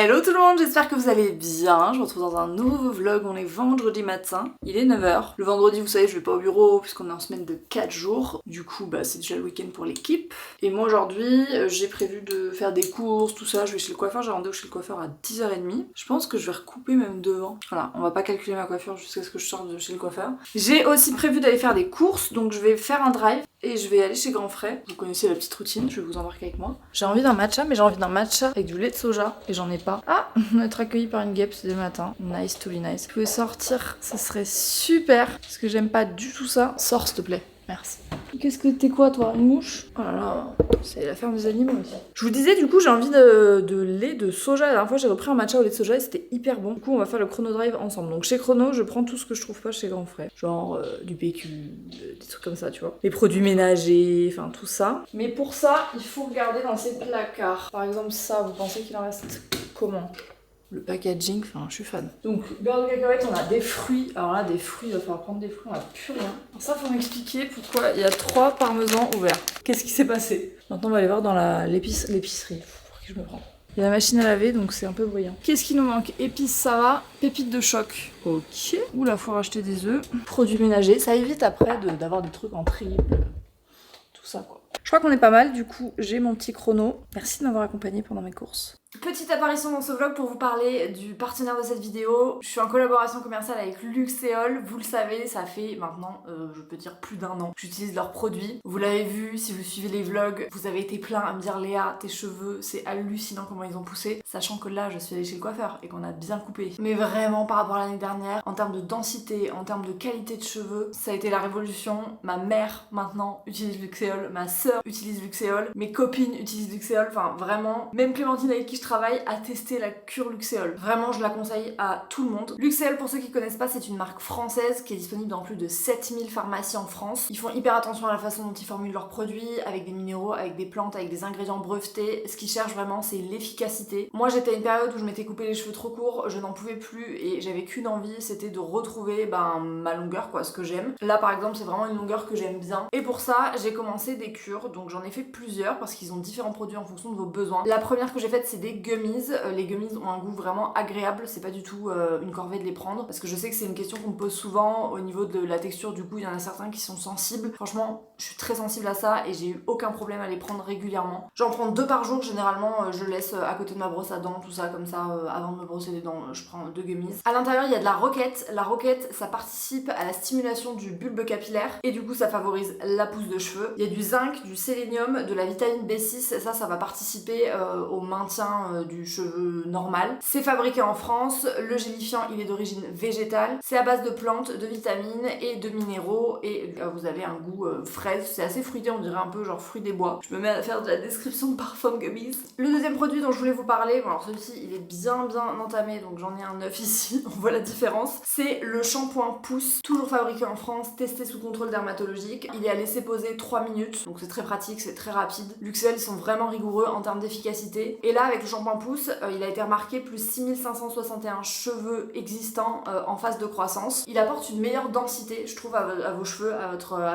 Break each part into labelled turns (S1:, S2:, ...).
S1: Hello tout le monde, j'espère que vous allez bien. Je vous retrouve dans un nouveau vlog, on est vendredi matin, il est 9h. Le vendredi, vous savez, je vais pas au bureau puisqu'on est en semaine de 4 jours. Du coup, c'est déjà le week-end pour l'équipe. Et moi aujourd'hui, j'ai prévu de faire des courses, tout ça. Je vais chez le coiffeur, j'ai rendez-vous chez le coiffeur à 10h30. Je pense que je vais recouper même devant. Voilà, on va pas calculer ma coiffure jusqu'à ce que je sorte de chez le coiffeur. J'ai aussi prévu d'aller faire des courses, donc je vais faire un drive. Et je vais aller chez Grand Frais. Vous connaissez la petite routine, je vais vous embarquer avec moi. J'ai envie d'un matcha, mais j'ai envie d'un matcha avec du lait de soja. Et j'en ai pas. Ah, on va être accueilli par une guêpe ce matin. Nice to be nice. Vous pouvez sortir, ça serait super. Parce que j'aime pas du tout ça. Sors s'il te plaît. Merci. Qu'est-ce que t'es quoi toi? Une mouche? Oh là là, c'est la ferme des animaux aussi. Je vous disais du coup j'ai envie de lait de soja. La dernière fois j'ai repris un matcha au lait de soja et c'était hyper bon. Du coup on va faire le chrono drive ensemble. Donc chez Chrono je prends tout ce que je trouve pas chez Grand Frais. Genre du PQ, des trucs comme ça tu vois. Les produits ménagers, enfin tout ça. Mais pour ça il faut regarder dans ces placards. Par exemple ça, vous pensez qu'il en reste comment? Le packaging, enfin je suis fan. Donc beurre de cacahuète, on a des fruits. Alors là des fruits, il va falloir prendre des fruits, on a plus rien. Alors ça faut m'expliquer pourquoi il y a 3 parmesans ouverts. Qu'est-ce qui s'est passé? Maintenant on va aller voir dans l'épicerie. Pour qui je me prends? Il y a la machine à laver donc c'est un peu bruyant. Qu'est-ce qui nous manque? Épices ça va, pépites de choc. Ok. Oula, faut racheter des œufs. Produits ménagers, ça évite après d'avoir des trucs en triple. Tout ça quoi. Je crois qu'on est pas mal, du coup j'ai mon petit chrono. Merci de m'avoir accompagné pendant mes courses. Petite apparition dans ce vlog pour vous parler du partenaire de cette vidéo. Je suis en collaboration commerciale avec Luxéol. Vous le savez, ça fait maintenant, je peux dire plus d'1 an. J'utilise leurs produits. Vous l'avez vu, si vous suivez les vlogs, vous avez été plein à me dire Léa, tes cheveux, c'est hallucinant comment ils ont poussé. Sachant que là, je suis allée chez le coiffeur et qu'on a bien coupé. Mais vraiment, par rapport à l'année dernière, en termes de densité, en termes de qualité de cheveux, ça a été la révolution. Ma mère, maintenant, utilise Luxéol. Ma sœur utilise Luxéol. Mes copines utilisent Luxéol. Enfin, vraiment, même Clémentine avec qui je travaille à tester la cure Luxéol. Vraiment, je la conseille à tout le monde. Luxéol, pour ceux qui connaissent pas, c'est une marque française qui est disponible dans plus de 7000 pharmacies en France. Ils font hyper attention à la façon dont ils formulent leurs produits, avec des minéraux, avec des plantes, avec des ingrédients brevetés. Ce qu'ils cherchent vraiment, c'est l'efficacité. Moi, j'étais à une période où je m'étais coupé les cheveux trop courts, je n'en pouvais plus et j'avais qu'une envie, c'était de retrouver ma longueur, quoi, ce que j'aime. Là, par exemple, c'est vraiment une longueur que j'aime bien. Et pour ça, j'ai commencé des cures, donc j'en ai fait plusieurs parce qu'ils ont différents produits en fonction de vos besoins. La première que j'ai faite, c'est des gummies. Les gummies ont un goût vraiment agréable, c'est pas du tout une corvée de les prendre parce que je sais que c'est une question qu'on me pose souvent au niveau de la texture du goût. Il y en a certains qui sont sensibles. Franchement, je suis très sensible à ça et j'ai eu aucun problème à les prendre régulièrement. J'en prends 2 par jour généralement, je laisse à côté de ma brosse à dents, tout ça comme ça, avant de me brosser les dents, je prends 2 gummies. À l'intérieur, il y a de la roquette. La roquette, ça participe à la stimulation du bulbe capillaire et du coup, ça favorise la pousse de cheveux. Il y a du zinc, du sélénium, de la vitamine B6, ça va participer au maintien du cheveu normal. C'est fabriqué en France, le gélifiant il est d'origine végétale, c'est à base de plantes, de vitamines et de minéraux et vous avez un goût fraise, c'est assez fruité, on dirait un peu genre fruit des bois. Je me mets à faire de la description de parfum gummies. Le deuxième produit dont je voulais vous parler, bon alors celui-ci il est bien entamé donc j'en ai un neuf ici, on voit la différence, c'est le shampoing Pousse, toujours fabriqué en France, testé sous contrôle dermatologique. Il est à laisser poser 3 minutes, donc c'est très pratique, c'est très rapide. Luxéol ils sont vraiment rigoureux en termes d'efficacité et là avec le shampoing Pousse, il a été remarqué plus 6561 cheveux existants en phase de croissance. Il apporte une meilleure densité, je trouve, à vos cheveux, à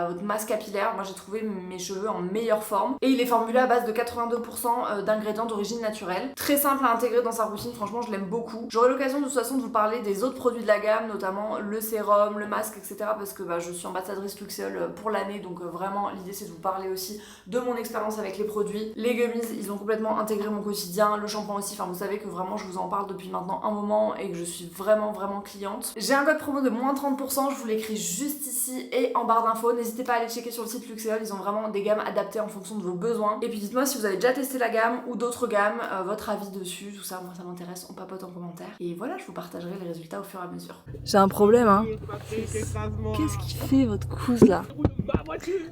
S1: votre masse capillaire. Moi j'ai trouvé mes cheveux en meilleure forme. Et il est formulé à base de 82% d'ingrédients d'origine naturelle. Très simple à intégrer dans sa routine, franchement je l'aime beaucoup. J'aurai l'occasion de toute façon de vous parler des autres produits de la gamme, notamment le sérum, le masque, etc. Parce que je suis ambassadrice Luxéol pour l'année, donc vraiment l'idée c'est de vous parler aussi de mon expérience avec les produits. Les gummies, ils ont complètement intégré mon quotidien, le shampoing aussi, enfin vous savez que vraiment je vous en parle depuis maintenant un moment et que je suis vraiment cliente. J'ai un code promo de moins 30%, je vous l'écris juste ici et en barre d'infos. N'hésitez pas à aller checker sur le site Luxéol, ils ont vraiment des gammes adaptées en fonction de vos besoins. Et puis dites-moi si vous avez déjà testé la gamme ou d'autres gammes, votre avis dessus, tout ça, moi ça m'intéresse, on papote en commentaire. Et voilà, je vous partagerai les résultats au fur et à mesure. J'ai un problème hein. Qu'est-ce qu'il fait votre couse là?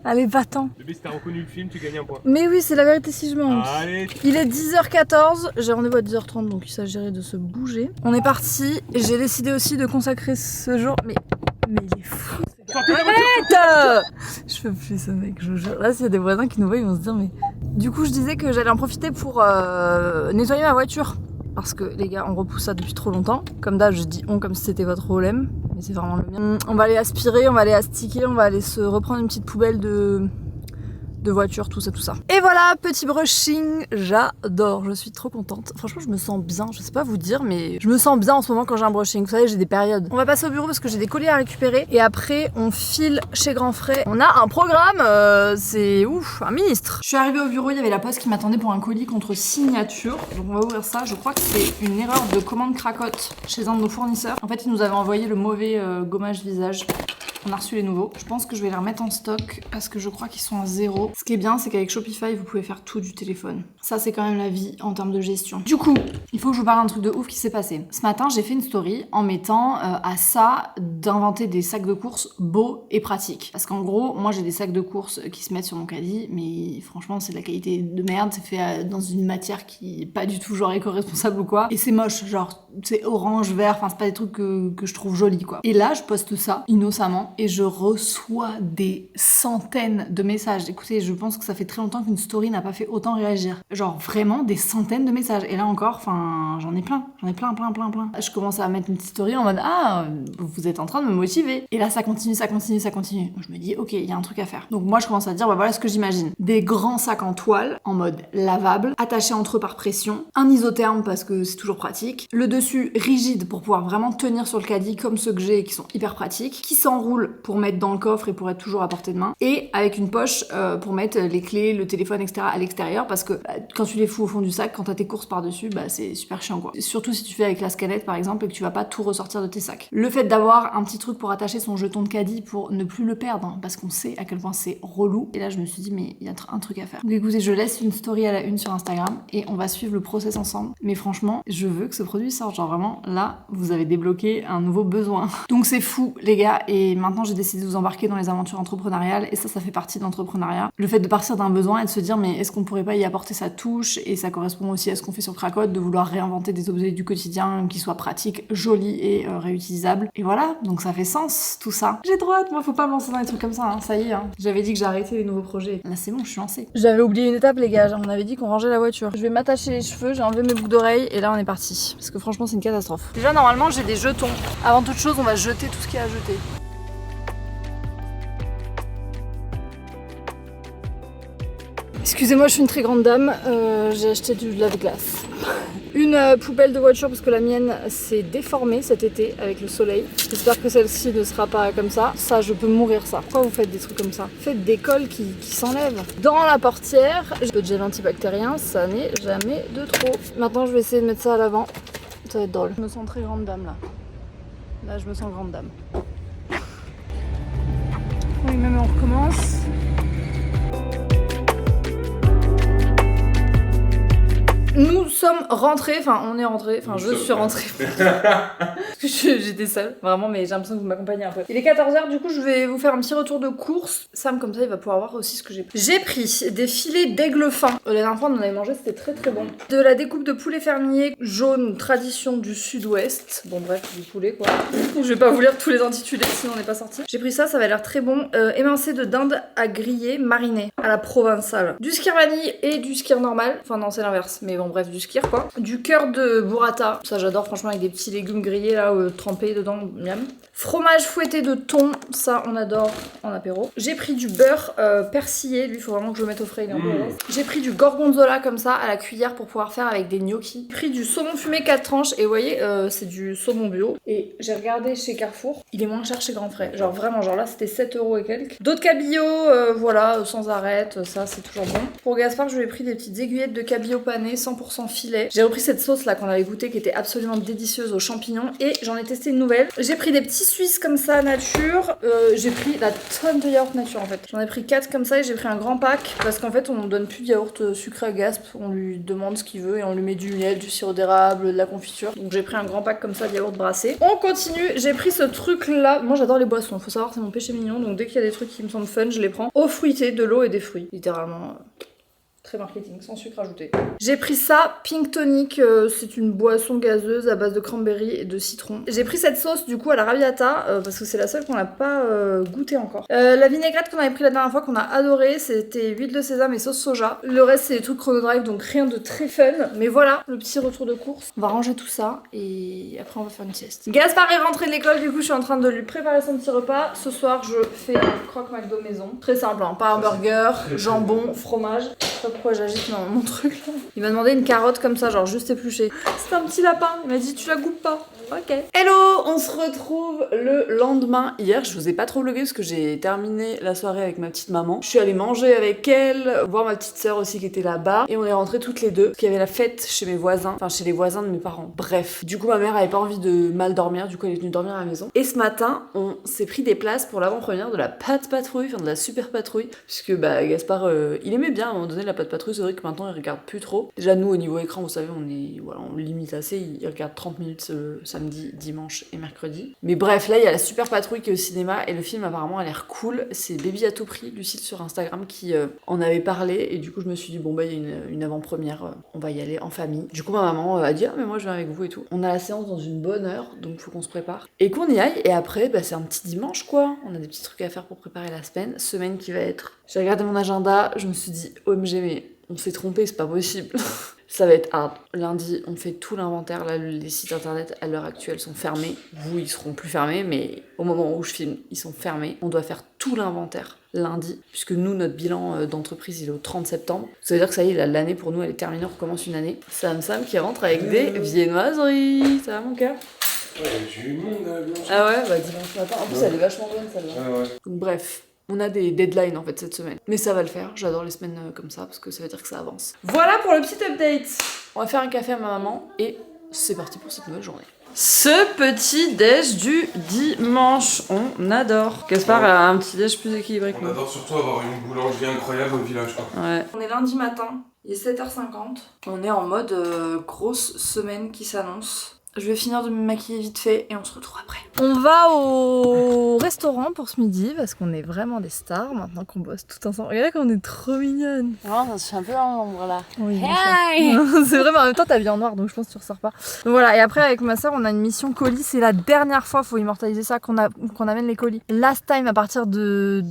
S1: Allez, va-t'en.
S2: Si t'as reconnu le film, tu gagnes un point.
S1: Mais oui, c'est la vérité si je mens.
S2: Allez.
S1: Il est 10h14, j'ai rendez-vous à 10h30 donc il s'agirait de se bouger. On est parti, j'ai décidé aussi de consacrer ce jour... Mais il est fou. Arrête! Je peux plus ce mec, je vous jure. Là, s'il y a des voisins qui nous voient, ils vont se dire mais... Du coup, je disais que j'allais en profiter pour nettoyer ma voiture. Parce que les gars, on repousse ça depuis trop longtemps. Comme d'hab, je dis on comme si c'était votre problème. Mais c'est vraiment le mien. On va aller aspirer, on va aller astiquer, on va aller se reprendre une petite poubelle de de voiture, tout ça. Et voilà, petit brushing, j'adore, je suis trop contente. Franchement, je me sens bien, je sais pas vous dire, mais je me sens bien en ce moment quand j'ai un brushing. Vous savez, j'ai des périodes. On va passer au bureau parce que j'ai des colis à récupérer et après, on file chez Grand Frais. On a un programme, c'est ouf, un ministre. Je suis arrivée au bureau, il y avait la poste qui m'attendait pour un colis contre signature. Donc on va ouvrir ça. Je crois que c'est une erreur de commande cracotte chez un de nos fournisseurs. En fait, ils nous avaient envoyé le mauvais gommage visage. On a reçu les nouveaux. Je pense que je vais les remettre en stock parce que je crois qu'ils sont à 0. Ce qui est bien, c'est qu'avec Shopify, vous pouvez faire tout du téléphone. Ça, c'est quand même la vie en termes de gestion. Du coup, il faut que je vous parle d'un truc de ouf qui s'est passé. Ce matin, j'ai fait une story en mettant à ça d'inventer des sacs de courses beaux et pratiques. Parce qu'en gros, moi, j'ai des sacs de courses qui se mettent sur mon caddie, mais franchement, c'est de la qualité de merde. C'est fait dans une matière qui est pas du tout genre éco-responsable ou quoi. Et c'est moche, genre, c'est orange, vert, enfin, c'est pas des trucs que je trouve jolis, quoi. Et là, je poste ça, innocemment, et je reçois des centaines de messages. Écoutez, je pense que ça fait très longtemps qu'une story n'a pas fait autant réagir. Genre vraiment des centaines de messages. Et là encore, enfin, j'en ai plein. Je commence à mettre une petite story en mode ah, vous êtes en train de me motiver. Et là, ça continue. Je me dis ok, il y a un truc à faire. Donc moi, je commence à dire bah voilà ce que j'imagine. Des grands sacs en toile, en mode lavable, attachés entre eux par pression, un isotherme parce que c'est toujours pratique, le dessus rigide pour pouvoir vraiment tenir sur le caddie comme ceux que j'ai qui sont hyper pratiques, qui s'enroulent pour mettre dans le coffre et pour être toujours à portée de main, et avec une poche pour mettre les clés, le téléphone, etc. à l'extérieur, parce que quand tu les fous au fond du sac, quand t'as tes courses par-dessus, bah c'est super chiant quoi. Surtout si tu fais avec la scalette par exemple et que tu vas pas tout ressortir de tes sacs. Le fait d'avoir un petit truc pour attacher son jeton de caddie pour ne plus le perdre, hein, parce qu'on sait à quel point c'est relou, et là je me suis dit mais il y a un truc à faire. Donc écoutez, je laisse une story à la une sur Instagram et on va suivre le process ensemble, mais franchement, je veux que ce produit sorte, genre vraiment, là, vous avez débloqué un nouveau besoin. Donc c'est fou les gars, et maintenant j'ai décidé de vous embarquer dans les aventures entrepreneuriales, et ça fait partie de l'entrepreneuriat. Le fait de partir d'un besoin et de se dire mais est-ce qu'on pourrait pas y apporter sa touche, et ça correspond aussi à ce qu'on fait sur Cracotte, de vouloir réinventer des objets du quotidien qui soient pratiques, jolis et réutilisables. Et voilà, donc ça fait sens tout ça. J'ai trop hâte, moi faut pas me lancer dans des trucs comme ça, hein. Ça y est, hein. J'avais dit que j'arrêtais les nouveaux projets. Là c'est bon, je suis lancée. J'avais oublié une étape les gars, on avait dit qu'on rangeait la voiture. Je vais m'attacher les cheveux, j'ai enlevé mes boucles d'oreilles et là on est parti. Parce que franchement c'est une catastrophe. Déjà normalement j'ai des jetons. Avant toute chose on va jeter tout ce qu'il y a à jeter. Excusez-moi, je suis une très grande dame, j'ai acheté du lave-glace. Une poubelle de voiture parce que la mienne s'est déformée cet été avec le soleil. J'espère que celle-ci ne sera pas comme ça. Ça, je peux mourir ça. Pourquoi vous faites des trucs comme ça? Faites des cols qui s'enlèvent. Dans la portière, j'ai peu de gel antibactérien, ça n'est jamais de trop. Maintenant, je vais essayer de mettre ça à l'avant. Ça va être drôle. Je me sens très grande dame là. Là, je me sens grande dame. Oui, même on recommence. Nous sommes rentrés, enfin on est rentrés, enfin je suis rentrée. Parce que j'étais seule, vraiment, mais j'ai l'impression que vous m'accompagnez un peu. Il est 14h, du coup je vais vous faire un petit retour de course. Sam, comme ça, il va pouvoir voir aussi ce que j'ai pris. J'ai pris des filets d'aigle fin. La dernière fois on en avait mangé, c'était très très bon. De la découpe de poulet fermier jaune, tradition du sud-ouest. Bon bref, du poulet quoi. Je vais pas vous lire tous les intitulés, sinon on n'est pas sorti. J'ai pris ça, ça va l'air très bon. Émincé de dinde à griller, mariné à la provençale. Du skyr vanille et du skyr normal. Enfin non, c'est l'inverse, mais bon bref, du skyr quoi. Du cœur de burrata, ça j'adore franchement, avec des petits légumes grillés là, trempés dedans, miam. Fromage fouetté de thon, ça on adore en apéro. J'ai pris du beurre persillé, lui il faut vraiment que je le mette au frais, il est un peu à l'aise. J'ai pris du gorgonzola comme ça à la cuillère pour pouvoir faire avec des gnocchis. J'ai pris du saumon fumé 4 tranches, et vous voyez c'est du saumon bio. Et j'ai regardé chez Carrefour, il est moins cher chez Grand Frais. Genre vraiment, genre là c'était 7€ et quelques. D'autres cabillaud, voilà, sans arête, ça c'est toujours bon. Pour Gaspard, je lui ai pris des petites aiguillettes de cabillaud pané 100% filet. J'ai repris cette sauce là qu'on avait goûté qui était absolument délicieuse aux champignons, et j'en ai testé une nouvelle. J'ai pris des petits suisses comme ça nature. J'ai pris la tonne de yaourt nature en fait. J'en ai pris 4 comme ça, et j'ai pris un grand pack parce qu'en fait on donne plus de yaourt sucré à Gasp. On lui demande ce qu'il veut et on lui met du miel, du sirop d'érable, de la confiture. Donc j'ai pris un grand pack comme ça de yaourt brassé. On continue. J'ai pris ce truc là. Moi j'adore les boissons. Faut savoir, c'est mon péché mignon. Donc dès qu'il y a des trucs qui me semblent fun, je les prends. Eau fruitée, de l'eau et des fruits. Littéralement. très marketing, sans sucre ajouté. J'ai pris ça, Pink Tonic, c'est une boisson gazeuse à base de cranberry et de citron. J'ai pris cette sauce du coup à la Raviata, parce que c'est la seule qu'on n'a pas goûté encore. La vinaigrette qu'on avait pris la dernière fois, qu'on a adoré, c'était huile de sésame et sauce soja. Le reste c'est des trucs Chrono Drive, donc rien de très fun. Mais voilà, le petit retour de course. On va ranger tout ça et après on va faire une sieste. Gaspard est rentré de l'école, du coup je suis en train de lui préparer son petit repas. Ce soir je fais un croque McDo maison. Très simple, hein, pas hamburger, jambon, fromage. Je sais pas pourquoi j'agite mon truc là. Il m'a demandé une carotte comme ça, genre juste épluchée. C'est un petit lapin, il m'a dit tu la coupes pas. Ok. Hello, on se retrouve le lendemain. Hier, je vous ai pas trop vlogué parce que j'ai terminé la soirée avec ma petite maman. Je suis allée manger avec elle, voir ma petite sœur aussi qui était là-bas. Et on est rentrées toutes les deux parce qu'il y avait la fête chez mes voisins, enfin chez les voisins de mes parents. Bref, du coup ma mère avait pas envie de mal dormir, du coup elle est venue dormir à la maison. Et ce matin, on s'est pris des places pour l'avant-première de la Pat' Patrouille, enfin de la Super Patrouille. Puisque bah Gaspard, il aimait bien à un moment donné la Pat' Patrouille, c'est vrai que maintenant il regarde plus trop. Déjà nous au niveau écran, vous savez, on limite assez, il regarde 30 minutes samedi, dimanche et mercredi. Mais bref, là il y a la Super Patrouille qui est au cinéma et le film apparemment a l'air cool. C'est Baby à tout prix, du site sur Instagram qui en avait parlé et du coup je me suis dit bon bah il y a une avant-première, on va y aller en famille. Du coup ma maman a dit ah mais moi je viens avec vous et tout. On a la séance dans une bonne heure donc faut qu'on se prépare et qu'on y aille et après bah, c'est un petit dimanche quoi. On a des petits trucs à faire pour préparer la semaine qui va être. J'ai regardé mon agenda, je me suis dit OMG mais on s'est trompé, c'est pas possible. Ça va être hard. Lundi, on fait tout l'inventaire. Là, les sites internet à l'heure actuelle sont fermés. Vous, ils seront plus fermés, mais au moment où je filme, ils sont fermés. On doit faire tout l'inventaire lundi, puisque nous, notre bilan d'entreprise, il est au 30 septembre. Ça veut dire que ça y est, l'année pour nous, elle est terminée, on recommence une année. Sam qui rentre avec des viennoiseries. Ça va, mon cœur?
S2: Ouais, j'ai eu monde à blanche.
S1: Ah ouais, bah dimanche matin. En plus, elle est vachement bonne, celle-là.
S2: Ah ouais.
S1: Donc, bref. On a des deadlines en fait cette semaine. Mais ça va le faire, j'adore les semaines comme ça parce que ça veut dire que ça avance. Voilà pour le petit update. On va faire un café à ma maman et c'est parti pour cette nouvelle journée. Ce petit déj du dimanche, on adore. Gaspard a un petit déj plus équilibré que
S2: On
S1: nous.
S2: adore surtout avoir une boulangerie incroyable au village quoi.
S1: Ouais. On est lundi matin, il est 7h50. On est en mode grosse semaine qui s'annonce. Je vais finir de me maquiller vite fait et on se retrouve après. On va au restaurant pour ce midi parce qu'on est vraiment des stars maintenant qu'on bosse tout ensemble. Regardez comme on est trop mignonne.
S3: Vraiment, je suis un peu en ombre là.
S1: Oui,
S3: Hey
S1: c'est vrai, mais en même temps t'habilles en noir donc je pense que tu ressors pas. Donc voilà, et après avec ma soeur on a une mission colis. C'est la dernière fois, faut immortaliser ça, qu'on amène les colis. Last time à partir des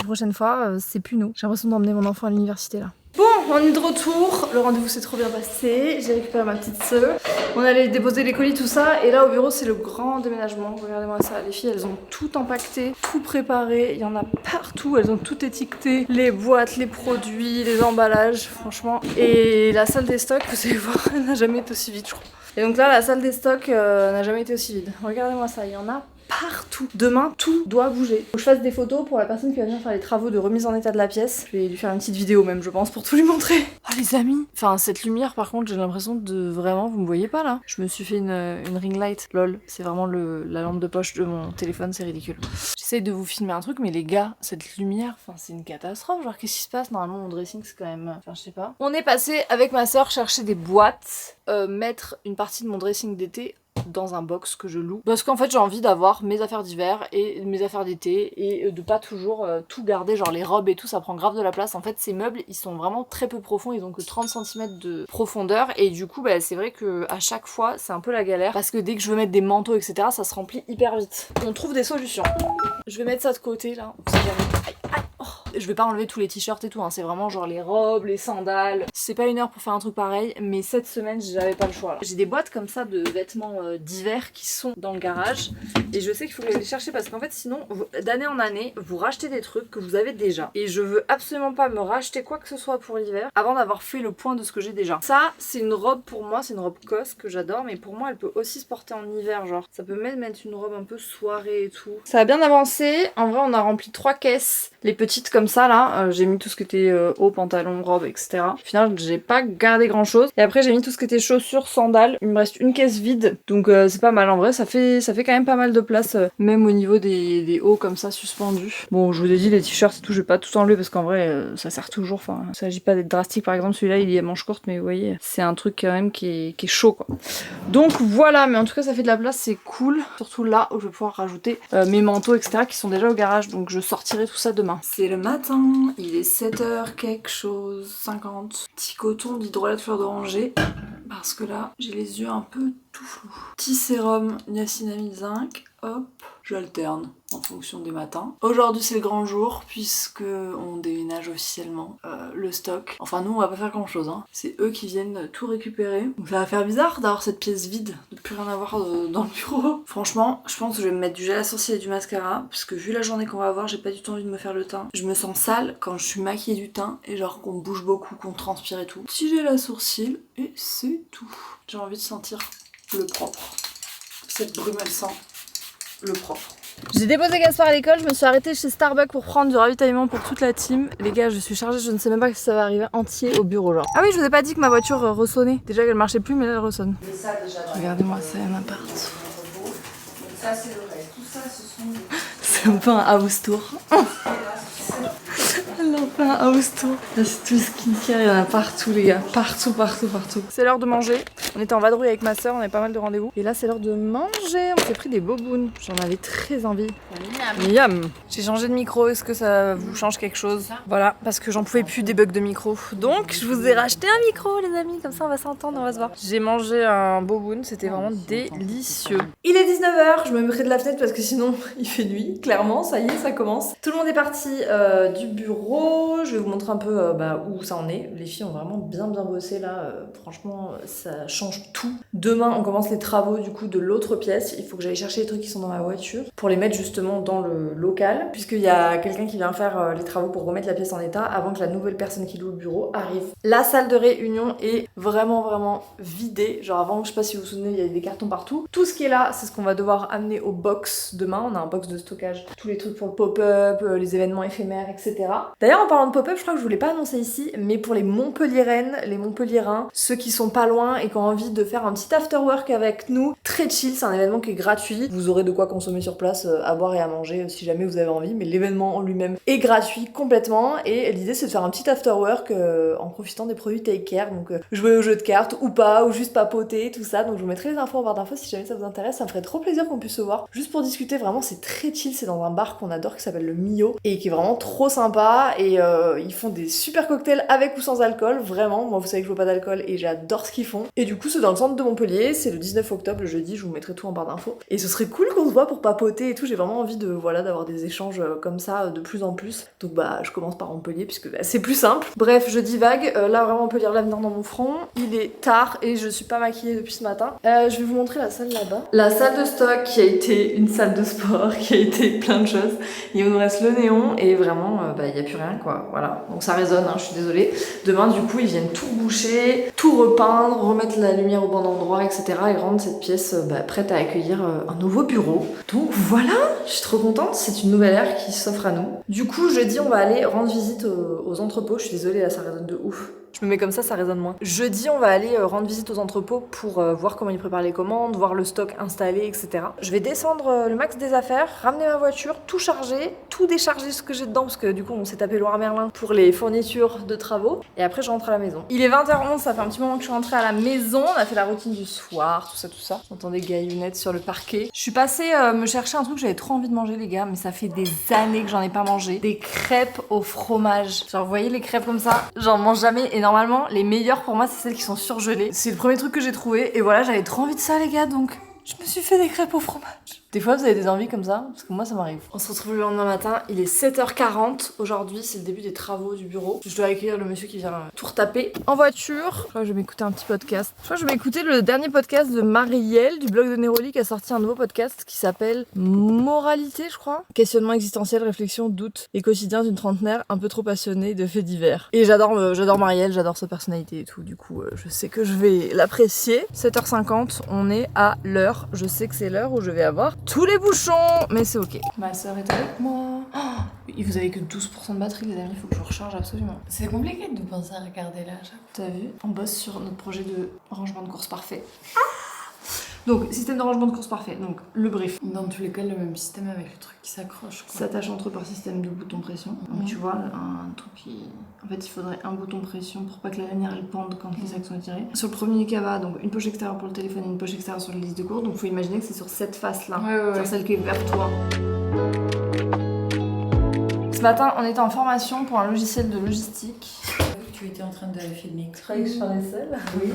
S1: prochaines fois, c'est plus nous. J'ai l'impression d'emmener mon enfant à l'université là. Bon, on est de retour, le rendez-vous s'est trop bien passé, j'ai récupéré ma petite sœur, on allait déposer les colis, tout ça, et là au bureau c'est le grand déménagement, regardez-moi ça, les filles elles ont tout empaqueté, tout préparé, il y en a partout, elles ont tout étiqueté, les boîtes, les produits, les emballages, franchement, et la salle des stocks, vous allez voir, elle n'a jamais été aussi vide je crois. Et donc là la salle des stocks n'a jamais été aussi vide, regardez-moi ça, il y en a partout. Demain, tout doit bouger. Faut que je fasse des photos pour la personne qui va venir faire les travaux de remise en état de la pièce. Je vais lui faire une petite vidéo même, je pense, pour tout lui montrer. Oh les amis. Enfin, cette lumière, par contre, j'ai l'impression de vraiment, vous me voyez pas là. Je me suis fait une ring light, lol. C'est vraiment la lampe de poche de mon téléphone, c'est ridicule. J'essaye de vous filmer un truc, mais les gars, cette lumière, enfin, c'est une catastrophe. Genre, qu'est-ce qui se passe? Normalement, mon dressing, c'est quand même... Enfin, je sais pas. On est passé avec ma soeur chercher des boîtes, mettre une partie de mon dressing d'été dans un box que je loue parce qu'en fait j'ai envie d'avoir mes affaires d'hiver et mes affaires d'été et de pas toujours tout garder, genre les robes et tout ça prend grave de la place. En fait ces meubles ils sont vraiment très peu profonds, ils ont que 30 cm de profondeur et du coup bah, c'est vrai que à chaque fois c'est un peu la galère parce que dès que je veux mettre des manteaux etc ça se remplit hyper vite. On trouve des solutions. Je vais mettre ça de côté là, on sait jamais. Aïe, aïe. Oh. Je vais pas enlever tous les t-shirts et tout, hein. C'est vraiment genre les robes, les sandales. C'est pas une heure pour faire un truc pareil, mais cette semaine j'avais pas le choix. J'ai des boîtes comme ça de vêtements d'hiver qui sont dans le garage et je sais qu'il faut que je les chercher parce qu'en fait sinon d'année en année vous rachetez des trucs que vous avez déjà et je veux absolument pas me racheter quoi que ce soit pour l'hiver avant d'avoir fait le point de ce que j'ai déjà. Ça c'est une robe pour moi, c'est une robe COS que j'adore mais pour moi elle peut aussi se porter en hiver, genre ça peut même mettre une robe un peu soirée et tout. Ça a bien avancé, en vrai on a rempli 3 caisses, les petites comme ça là, j'ai mis tout ce qui était haut, pantalon, robe etc. Au final j'ai pas gardé grand chose et après j'ai mis tout ce qui était chaussures, sandales, il me reste une caisse vide donc c'est pas mal en vrai, ça fait quand même pas mal de place même au niveau des hauts comme ça suspendus. Bon je vous ai dit les t-shirts et tout je vais pas tout enlever parce qu'en vrai ça sert toujours, enfin il s'agit pas d'être drastique, par exemple celui-là il est à manches courtes mais vous voyez c'est un truc quand même qui est chaud quoi. Donc voilà, mais en tout cas ça fait de la place, c'est cool, surtout là où je vais pouvoir rajouter mes manteaux etc qui sont déjà au garage donc je sortirai tout ça demain. C'est le matin matin, il est 7h quelque chose, 50. Petit coton d'hydrolat de fleur d'oranger, parce que là, j'ai les yeux un peu tout flous. Petit sérum niacinamide zinc, hop, j'alterne en fonction des matins. Aujourd'hui c'est le grand jour puisque on déménage officiellement le stock. Enfin nous on va pas faire grand chose, hein. C'est eux qui viennent tout récupérer. Donc ça va faire bizarre d'avoir cette pièce vide, de plus rien avoir dans le bureau. Franchement, je pense que je vais me mettre du gel à sourcils et du mascara parce que vu la journée qu'on va avoir, j'ai pas du tout envie de me faire le teint. Je me sens sale quand je suis maquillée du teint et genre qu'on bouge beaucoup, qu'on transpire et tout. Petit gel à sourcils et c'est tout. J'ai envie de sentir le propre. Cette brume elle sent le propre. J'ai déposé Gaspard à l'école, je me suis arrêtée chez Starbucks pour prendre du ravitaillement pour toute la team. Les gars, je suis chargée, je ne sais même pas si ça va arriver entier au bureau genre. Ah oui, je vous ai pas dit que ma voiture ressonnait. Déjà qu'elle marchait plus, mais là elle ressonne. Regardez-moi ça, il y en a partout. Ça c'est l'oreille, tout ça ce sont des... C'est un peu un house tour. Elle en fait un house tour. Là c'est tout le skincare, il y en a partout les gars. Partout. C'est l'heure de manger. On était en vadrouille avec ma soeur, on avait pas mal de rendez-vous. Et là c'est l'heure de manger. On s'est pris des bobounes. J'en avais très envie. Miam. J'ai changé de micro, est-ce que ça vous change quelque chose? Voilà, parce que j'en pouvais plus des bugs de micro. Donc je vous ai racheté un micro les amis, comme ça on va s'entendre, on va se voir. J'ai mangé un boboon, c'était vraiment délicieux. Il est 19h, je me mettrai de la fenêtre parce que sinon il fait nuit. Clairement, ça y est, ça commence. Tout le monde est parti du bureau. Je vais vous montrer un peu où ça en est. Les filles ont vraiment bien bossé là. Franchement, ça change tout. Demain, on commence les travaux du coup de l'autre pièce. Il faut que j'aille chercher les trucs qui sont dans ma voiture pour les mettre justement dans le local, puisqu'il y a quelqu'un qui vient faire les travaux pour remettre la pièce en état avant que la nouvelle personne qui loue le bureau arrive. La salle de réunion est vraiment vidée. Genre avant, je sais pas si vous vous souvenez, il y avait des cartons partout. Tout ce qui est là, c'est ce qu'on va devoir amener au box demain. On a un box de stockage, tous les trucs pour le pop-up, les événements éphémères, etc. D'ailleurs, en parlant de pop-up, je crois que je vous l'ai pas annoncé ici, mais pour les Montpelliéraines, les Montpelliérains, ceux qui sont pas loin et qui ont envie de faire un petit after-work avec nous, très chill, c'est un événement qui est gratuit. Vous aurez de quoi consommer sur place, à boire et à manger si jamais vous avez envie, mais l'événement en lui-même est gratuit complètement et l'idée c'est de faire un petit after-work en profitant des produits Take Care, donc jouer aux jeux de cartes ou pas, ou juste papoter, tout ça. Donc je vous mettrai les infos en barre d'infos si jamais ça vous intéresse, ça me ferait trop plaisir qu'on puisse se voir, juste pour discuter. Vraiment c'est très chill, c'est dans un bar qu'on adore qui s'appelle le Mio et qui est vraiment trop sympa et ils font des super cocktails avec ou sans alcool, vraiment. Moi vous savez que je bois pas d'alcool et j'adore ce qu'ils font. Et du coup c'est dans le centre de Montpellier, c'est le 19 octobre, le jeudi, je vous mettrai tout en barre d'infos. Et ce serait cool qu'on se voit pour papoter et tout, j'ai vraiment envie de d'avoir des échanges comme ça de plus en plus. Donc je commence par Montpellier puisque c'est plus simple. Bref, je divague, là vraiment on peut lire l'avenir dans mon front. Il est tard et je suis pas maquillée depuis ce matin. Je vais vous montrer la salle là-bas. La salle de stock qui a été une salle de sport, qui a été plein de choses. Il nous reste le néon et vraiment il y a plus rien quoi, voilà. Donc ça résonne, hein, je suis désolée. Demain du coup ils viennent tout boucher, tout repeindre, remettre la lumière au bon endroit, etc. et rendre cette pièce prête à accueillir un nouveau bureau. Donc voilà, je suis trop contente, c'est une nouvelle ère qui s'offre à nous. Du coup jeudi on va aller rendre visite aux entrepôts, je suis désolée là ça résonne de ouf. Je me mets comme ça résonne moins. Jeudi, on va aller rendre visite aux entrepôts pour voir comment ils préparent les commandes, voir le stock installé, etc. Je vais descendre le max des affaires, ramener ma voiture, tout charger, tout décharger ce que j'ai dedans, parce que du coup, on s'est tapé Leroy Merlin pour les fournitures de travaux. Et après, je rentre à la maison. Il est 20h11, ça fait un petit moment que je suis rentrée à la maison. On a fait la routine du soir, tout ça. J'entendais gaillounette sur le parquet. Je suis passée me chercher un truc que j'avais trop envie de manger, les gars, mais ça fait des années que j'en ai pas mangé. Des crêpes au fromage. Genre, vous voyez les crêpes comme ça? J'en mange jamais. Et normalement, les meilleures pour moi, c'est celles qui sont surgelées. C'est le premier truc que j'ai trouvé. Et voilà, j'avais trop envie de ça, les gars, donc je me suis fait des crêpes au fromage. Des fois, vous avez des envies comme ça? Parce que moi, ça m'arrive. On se retrouve le lendemain matin. Il est 7h40. Aujourd'hui, c'est le début des travaux du bureau. Je dois accueillir le monsieur qui vient tout retaper. En voiture, je crois que je vais m'écouter un petit podcast. Je crois que je vais m'écouter le dernier podcast de Marielle, du blog de Néroli, qui a sorti un nouveau podcast qui s'appelle Moralité, je crois. Questionnement existentiel, réflexion, doute et quotidien d'une trentenaire un peu trop passionnée de faits divers. Et j'adore Marielle, j'adore sa personnalité et tout. Du coup, je sais que je vais l'apprécier. 7h50, on est à l'heure. Je sais que c'est l'heure où je vais avoir tous les bouchons, mais c'est ok. Ma soeur est avec moi. Oh, vous avez que 12% de batterie, les amis, il faut que je recharge absolument.
S3: C'est compliqué de penser à regarder là à chaque fois.
S1: T'as vu? On bosse sur notre projet de rangement de course parfait. Donc, système de rangement de course parfait. Donc, le brief.
S3: Dans tous les cas, le même système avec le truc qui s'accroche.
S1: S'attache entre eux par système de bouton pression. Donc, tu vois, un truc qui... En fait, il faudrait un bouton pression pour pas que la lanière elle pende quand les sacs sont étirés. Sur le premier cava, donc une poche extérieure pour le téléphone et une poche extérieure sur la liste de cours. Donc, faut imaginer que c'est sur cette face-là.
S3: Ouais.
S1: Sur celle qui est vers toi. matin, on était en formation pour un logiciel de logistique.
S3: Tu étais en train de filmer.
S1: Tu croyais que je parlais seule?
S3: Oui.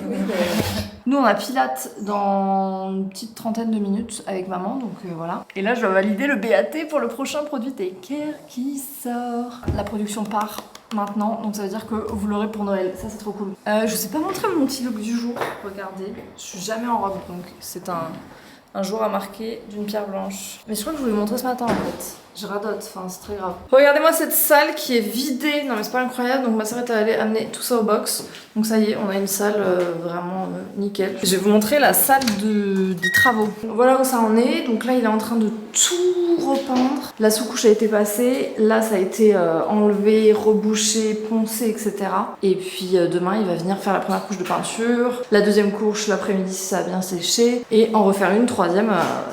S1: Nous, on a Pilates dans une petite trentaine de minutes avec maman, donc voilà. Et là, je dois valider le BAT pour le prochain produit Take-Care qui sort. La production part maintenant, donc ça veut dire que vous l'aurez pour Noël. Ça, c'est trop cool. Je vous ai pas montré mon petit look du jour. Regardez, je suis jamais en robe, donc c'est un jour à marquer d'une pierre blanche. Mais je crois que je vous l'ai montré ce matin en fait. Je radote, enfin c'est très grave. Regardez-moi cette salle qui est vidée. Non mais c'est pas incroyable, donc ma soeur est allée amener tout ça au box. Donc ça y est, on a une salle vraiment nickel. Je vais vous montrer la salle des travaux. Voilà où ça en est. Donc là il est en train de tout repeindre. La sous-couche a été passée. Là ça a été enlevé, rebouché, poncé, etc. Et puis demain il va venir faire la première couche de peinture. La deuxième couche l'après-midi si ça a bien séché. Et en refaire une troisième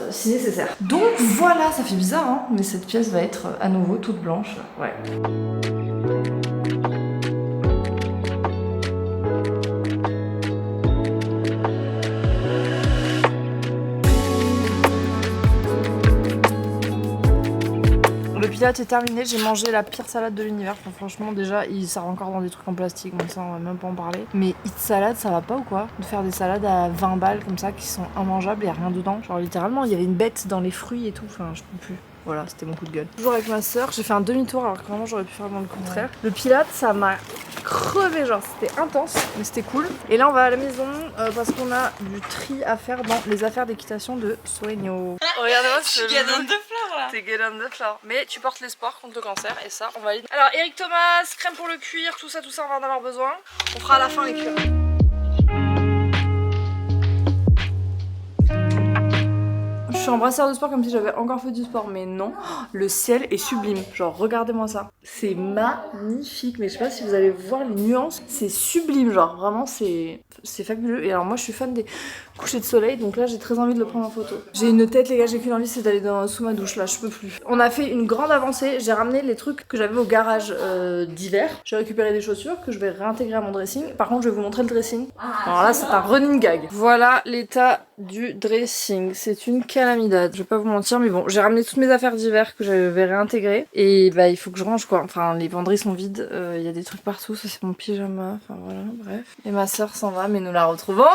S1: si nécessaire. Donc voilà, ça fait bizarre hein, mais cette pièce va être à nouveau toute blanche. Ouais. Le pilates est terminé, j'ai mangé la pire salade de l'univers. Enfin, franchement, déjà, il sert encore dans des trucs en plastique, donc ça, on va même pas en parler. Mais Eat Salad, ça va pas ou quoi? De faire des salades à 20 balles comme ça qui sont immangeables et y a rien dedans. Genre, littéralement, il y avait une bête dans les fruits et tout. Enfin, je peux plus. Voilà, c'était mon coup de gueule. Toujours avec ma soeur, j'ai fait un demi-tour alors que vraiment j'aurais pu faire dans le contraire. Le pilates, ça m'a crevé, genre c'était intense, mais c'était cool. Et là on va à la maison parce qu'on a du tri à faire dans les affaires d'équitation de Sueño. Regardez-moi ce
S3: Guédonne de fleurs là.
S1: T'es guédonne de fleurs. Mais tu portes l'espoir contre le cancer et ça on valide. Alors Eric Thomas, crème pour le cuir, tout ça on va en avoir besoin. On fera à la fin les cures. Je suis en brassière de sport comme si j'avais encore fait du sport, mais non, le ciel est sublime, genre regardez-moi ça. C'est magnifique, mais je sais pas si vous allez voir les nuances, c'est sublime, genre vraiment c'est fabuleux. Et alors moi je suis fan des couchers de soleil, donc là j'ai très envie de le prendre en photo. J'ai une tête les gars, j'ai qu'une envie, c'est d'aller sous ma douche, là je peux plus. On a fait une grande avancée, j'ai ramené les trucs que j'avais au garage d'hiver. J'ai récupéré des chaussures que je vais réintégrer à mon dressing. Par contre je vais vous montrer le dressing. Alors là c'est un running gag. Voilà l'état du dressing, c'est une calamidade, je vais pas vous mentir, mais bon, j'ai ramené toutes mes affaires d'hiver que je vais réintégrer et bah il faut que je range quoi. Enfin les penderies sont vides, il y a des trucs partout, ça c'est mon pyjama, enfin voilà, bref. Et ma soeur s'en va, mais nous la retrouvons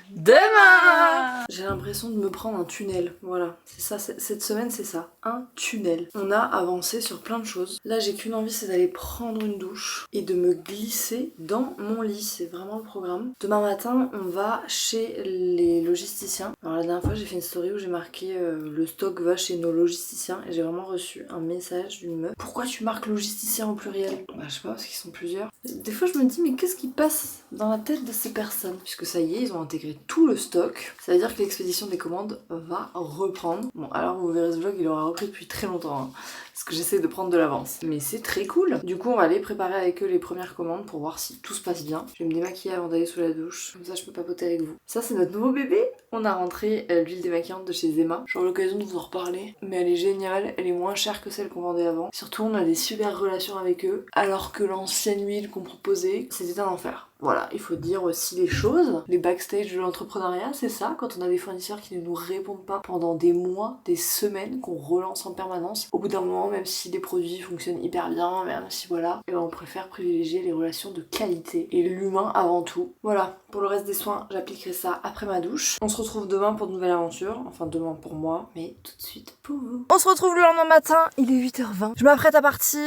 S1: demain. J'ai l'impression de me prendre un tunnel, voilà, c'est ça, cette semaine c'est ça, un tunnel. On a avancé sur plein de choses. Là j'ai qu'une envie, c'est d'aller prendre une douche et de me glisser dans mon lit, c'est vraiment le programme. Demain matin on va chez les logisticiens. Alors la dernière fois j'ai fait une story où j'ai marqué le stock va chez nos logisticiens et j'ai vraiment reçu un message d'une meuf. Pourquoi tu marques logisticien au pluriel? Bah je sais pas, parce qu'ils sont plusieurs. Des fois je me dis mais qu'est-ce qui passe dans la tête de ces personnes? Puisque ça y est, ils ont intégré tout le stock. Ça veut dire que l'expédition des commandes va reprendre. Bon alors vous verrez ce vlog, il aura repris depuis très longtemps hein, parce que j'essaie de prendre de l'avance. Mais c'est très cool. Du coup on va aller préparer avec eux les premières commandes pour voir si tout se passe bien. Je vais me démaquiller avant d'aller sous la douche, comme ça je peux papoter avec vous. Ça c'est notre nouveau bébé. On a rentré l'huile démaquillante de chez Zema. J'aurai l'occasion de vous en reparler, mais elle est géniale, elle est moins chère que celle qu'on vendait avant. Surtout on a des super relations avec eux, alors que l'ancienne huile qu'on proposait, c'était un enfer. Voilà, il faut dire aussi les choses. Les backstage de l'entrepreneuriat, c'est ça, quand on a des fournisseurs qui ne nous répondent pas pendant des mois, des semaines, qu'on relance en permanence. Au bout d'un moment, même si les produits fonctionnent hyper bien, même si voilà, et ben on préfère privilégier les relations de qualité et l'humain avant tout. Voilà, pour le reste des soins, j'appliquerai ça après ma douche. On se retrouve demain pour de nouvelles aventures, enfin demain pour moi, mais tout de suite pour vous. On se retrouve le lendemain matin, il est 8h20. Je m'apprête à partir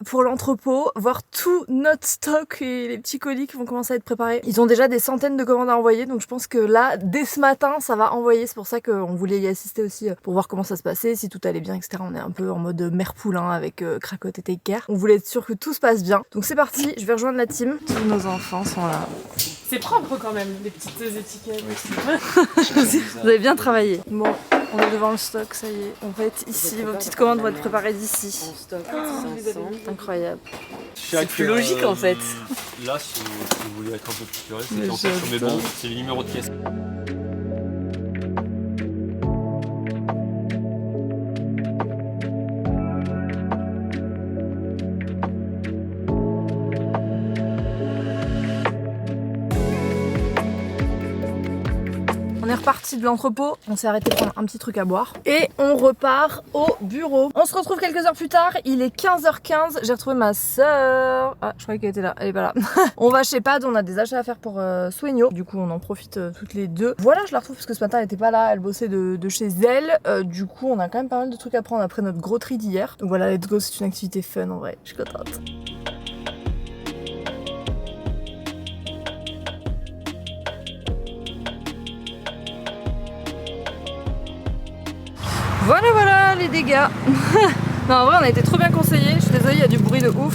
S1: pour l'entrepôt, voir tout notre stock et les petits colis qui vont commencer à être préparés. Ils ont déjà des centaines de commandes à envoyer, donc je pense que là, dès ce matin, ça va envoyer. C'est pour ça qu'on voulait y assister aussi pour voir comment ça se passait, si tout allait bien, etc. On est un peu en mode mère poulain avec Cracotte et Take Care. On voulait être sûr que tout se passe bien. Donc c'est parti, je vais rejoindre la team. Tous nos enfants sont là.
S3: C'est propre quand même, les petites étiquettes.
S1: Vous avez bien travaillé. Bon, on est devant le stock, ça y est. On va être ici, vos petites commandes vont être préparées d'ici. Incroyable.
S4: C'est
S1: plus logique en fait.
S4: Là, si vous voulez être un peu plus curé, c'est en fait sur mes bons, c'est les numéros de caisse.
S1: reparti de l'entrepôt, on s'est arrêté prendre un petit truc à boire et on repart au bureau. On se retrouve quelques heures plus tard, il est 15h15, j'ai retrouvé ma sœur. Ah, je croyais qu'elle était là, elle est pas là. On va chez Pad, on a des achats à faire pour Sueño, du coup on en profite toutes les deux. Voilà, je la retrouve parce que ce matin elle était pas là, elle bossait de chez elle. Du coup on a quand même pas mal de trucs à prendre après notre gros tri d'hier. Donc voilà, let's go, c'est une activité fun en vrai, je suis contente. Voilà les dégâts. Non, en vrai on a été trop bien conseillés, je suis désolée, il y a du bruit de ouf.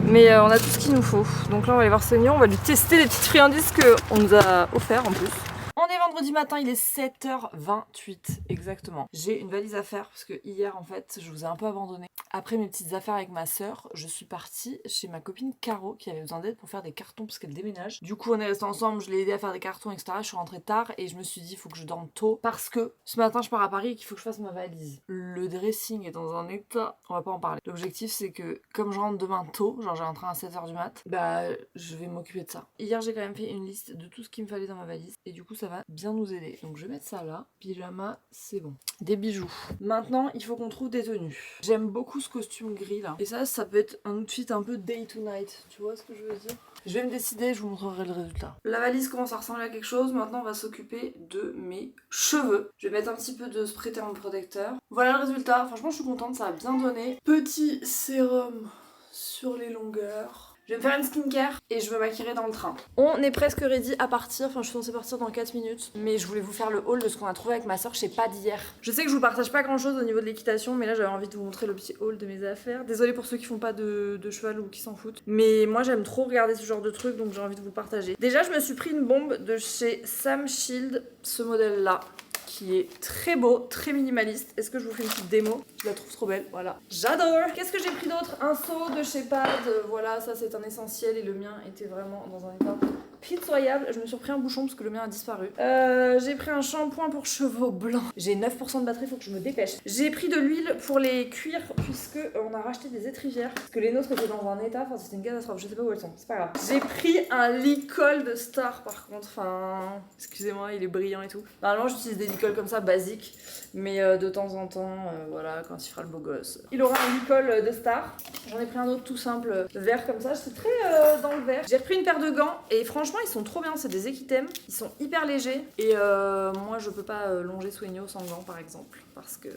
S1: Mais on a tout ce qu'il nous faut. Donc là on va aller voir Sueño, on va lui tester les petites friandises qu'on nous a offert en plus. On est vendredi matin, il est 7h28 exactement. J'ai une valise à faire parce que hier en fait je vous ai un peu abandonné. Après mes petites affaires avec ma sœur, je suis partie chez ma copine Caro qui avait besoin d'aide pour faire des cartons parce qu'elle déménage. Du coup on est restés ensemble, je l'ai aidé à faire des cartons etc. Je suis rentrée tard et je me suis dit il faut que je dorme tôt parce que ce matin je pars à Paris et qu'il faut que je fasse ma valise. Le dressing est dans un état, on va pas en parler. L'objectif c'est que comme je rentre demain tôt, genre j'ai un train à 7h du mat, bah je vais m'occuper de ça. Hier j'ai quand même fait une liste de tout ce qu'il me fallait dans ma valise et du coup ça va bien nous aider. Donc je vais mettre ça là, pyjama c'est bon. Des bijoux. Maintenant il faut qu'on trouve des tenues. J'aime beaucoup ce costume gris là. Et ça peut être un outfit un peu day to night. Tu vois ce que je veux dire? Je vais me décider, je vous montrerai le résultat. La valise commence à ressembler à quelque chose. Maintenant on va s'occuper de mes cheveux. Je vais mettre un petit peu de spray thermoprotecteur. Voilà le résultat. Franchement je suis contente, ça a bien donné. Petit sérum sur les longueurs. Je vais me faire une skincare et je me maquillerai dans le train. On est presque ready à partir, enfin je suis censée partir dans 4 minutes. Mais je voulais vous faire le haul de ce qu'on a trouvé avec ma soeur chez Pad d'hier. Je sais que je vous partage pas grand chose au niveau de l'équitation, mais là j'avais envie de vous montrer le petit haul de mes affaires. Désolée pour ceux qui font pas de cheval ou qui s'en foutent. Mais moi j'aime trop regarder ce genre de trucs donc j'ai envie de vous le partager. Déjà je me suis pris une bombe de chez Sam Shield, ce modèle là. Qui est très beau, très minimaliste. Est-ce que je vous fais une petite démo? Je la trouve trop belle, voilà. J'adore! Qu'est-ce que j'ai pris d'autre? Un seau de chez Pad, voilà, ça c'est un essentiel et le mien était vraiment dans un état pitoyable. Je me suis repris un bouchon parce que le mien a disparu. J'ai pris un shampoing pour cheveux blancs. J'ai 9% de batterie, faut que je me dépêche. J'ai pris de l'huile pour les cuirs puisque on a racheté des étrivières. Parce que les nôtres étaient dans un état, enfin c'était une catastrophe, je sais pas où elles sont, c'est pas grave. J'ai pris un licol de Star par contre, enfin, excusez-moi, il est brillant et tout. Normalement j'utilise des licols comme ça basiques, mais de temps en temps, voilà, quand il fera le beau gosse. Il aura un licol de Star. J'en ai pris un autre tout simple, vert comme ça, c'est très dans le vert. J'ai repris une paire de gants et franchement ils sont trop bien, c'est des Equitem, ils sont hyper légers et moi je peux pas longer Sueño sans gants par exemple parce que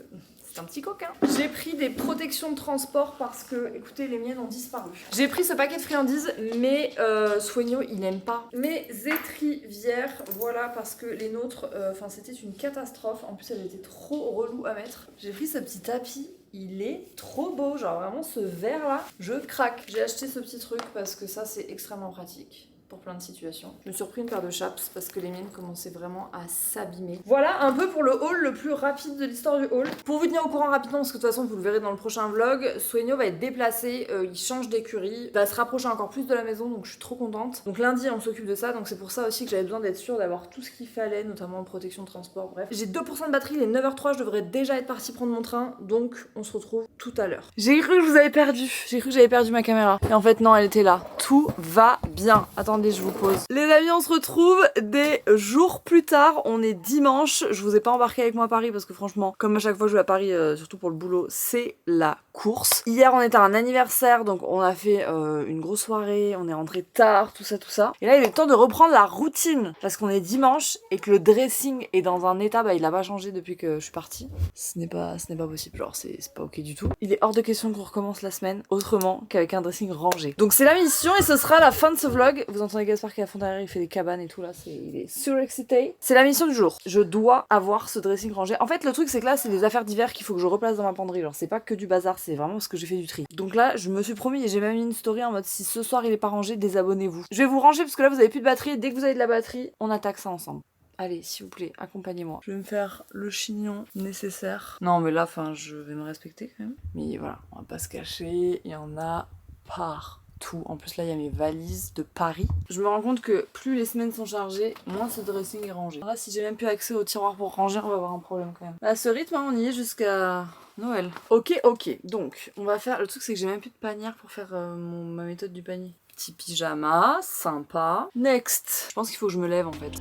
S1: c'est un petit coquin. J'ai pris des protections de transport parce que, écoutez, les miennes ont disparu. J'ai pris ce paquet de friandises, mais Sueño, il n'aime pas. Mes étrivières, voilà, parce que les nôtres, enfin, c'était une catastrophe. En plus, elles étaient trop reloues à mettre. J'ai pris ce petit tapis. Il est trop beau, genre vraiment ce vert là, je craque. J'ai acheté ce petit truc parce que ça c'est extrêmement pratique. Pour plein de situations. Je me suis repris une paire de chaps parce que les miennes commençaient vraiment à s'abîmer. Voilà un peu pour le haul le plus rapide de l'histoire du haul. Pour vous tenir au courant rapidement, parce que de toute façon vous le verrez dans le prochain vlog, Sueño va être déplacé, il change d'écurie, va se rapprocher encore plus de la maison, donc je suis trop contente. Donc lundi on s'occupe de ça, donc c'est pour ça aussi que j'avais besoin d'être sûre d'avoir tout ce qu'il fallait, notamment en protection de transport, bref. J'ai 2% de batterie, il est 9h03, je devrais déjà être partie prendre mon train, donc on se retrouve tout à l'heure. J'ai cru que je vous avais perdu, j'ai cru que j'avais perdu ma caméra. Et en fait non, elle était là. Tout va bien. Attendez, je vous pose. Les amis, on se retrouve des jours plus tard. On est dimanche. Je vous ai pas embarqué avec moi à Paris parce que franchement, comme à chaque fois que je vais à Paris, surtout pour le boulot, c'est la course. Hier, on était à un anniversaire, donc on a fait une grosse soirée. On est rentré tard, tout ça. Et là, il est temps de reprendre la routine parce qu'on est dimanche et que le dressing est dans un état, bah il a pas changé depuis que je suis partie. Ce n'est pas possible. Genre, c'est pas ok du tout. Il est hors de question qu'on recommence la semaine autrement qu'avec un dressing rangé. Donc c'est la mission et ce sera la fin de ce vlog. Vous entendez Gaspard qui est à fond derrière, il fait des cabanes et tout là, il est surexcité. C'est la mission du jour. Je dois avoir ce dressing rangé. En fait, le truc c'est que là, c'est des affaires d'hiver qu'il faut que je replace dans ma penderie. Genre, c'est pas que du bazar, c'est vraiment parce que j'ai fait du tri. Donc là, je me suis promis et j'ai même mis une story en mode si ce soir il est pas rangé, désabonnez-vous. Je vais vous ranger parce que là, vous avez plus de batterie. Dès que vous avez de la batterie, on attaque ça ensemble. Allez, s'il vous plaît, accompagnez-moi. Je vais me faire le chignon nécessaire. Non, mais là, enfin, je vais me respecter quand même. Mais voilà, on va pas se cacher. Il y en a partout. En plus, là, il y a mes valises de Paris. Je me rends compte que plus les semaines sont chargées, moins ce dressing est rangé. Là, si j'ai même plus accès au tiroir pour ranger, on va avoir un problème quand même. À ce rythme, hein, on y est jusqu'à Noël. Ok. Donc, on va faire... Le truc, c'est que j'ai même plus de panière pour faire ma méthode du panier. Petit pyjama, sympa. Next. Je pense qu'il faut que je me lève en fait.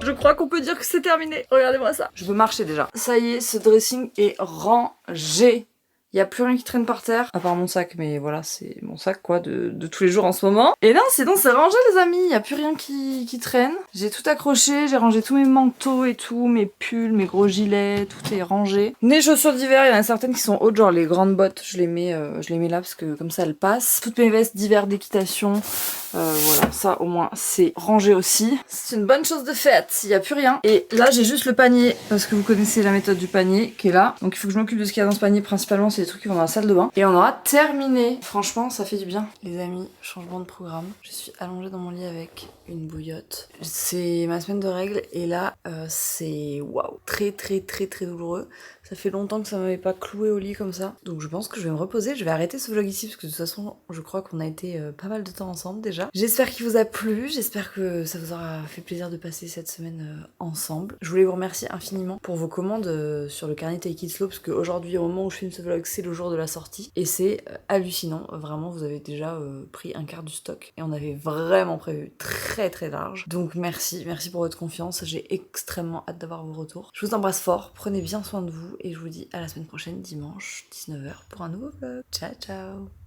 S1: Je crois qu'on peut dire que c'est terminé. Regardez-moi ça. Je peux marcher déjà. Ça y est, ce dressing est rangé. Il y a plus rien qui traîne par terre, à part mon sac, mais voilà, c'est mon sac quoi de tous les jours en ce moment. Et non, sinon c'est rangé les amis, il y a plus rien qui traîne. J'ai tout accroché, j'ai rangé tous mes manteaux et tout, mes pulls, mes gros gilets, tout est rangé. Mes chaussures d'hiver, il y en a certaines qui sont hautes, genre les grandes bottes, je les mets là parce que comme ça elles passent. Toutes mes vestes d'hiver d'équitation, voilà, ça au moins c'est rangé aussi. C'est une bonne chose de faite, il y a plus rien. Et là j'ai juste le panier, parce que vous connaissez la méthode du panier qui est là. Donc il faut que je m'occupe de ce qu'il y a dans ce panier, principalement c'est des trucs qui vont dans la salle de bain. Et on aura terminé. Franchement, ça fait du bien. Les amis, changement de programme. Je suis allongée dans mon lit avec une bouillotte. C'est ma semaine de règles et là, c'est waouh. Très douloureux. Ça fait longtemps que ça m'avait pas cloué au lit comme ça. Donc je pense que je vais me reposer. Je vais arrêter ce vlog ici parce que de toute façon, je crois qu'on a été pas mal de temps ensemble déjà. J'espère qu'il vous a plu. J'espère que ça vous aura fait plaisir de passer cette semaine ensemble. Je voulais vous remercier infiniment pour vos commandes sur le carnet Take It Slow parce qu'aujourd'hui, au moment où je filme ce vlog, c'est le jour de la sortie. Et c'est hallucinant. Vraiment, vous avez déjà pris un quart du stock. Et on avait vraiment prévu très large. Donc merci pour votre confiance. J'ai extrêmement hâte d'avoir vos retours. Je vous embrasse fort. Prenez bien soin de vous. Et je vous dis à la semaine prochaine, dimanche, 19h, pour un nouveau vlog. Ciao, ciao!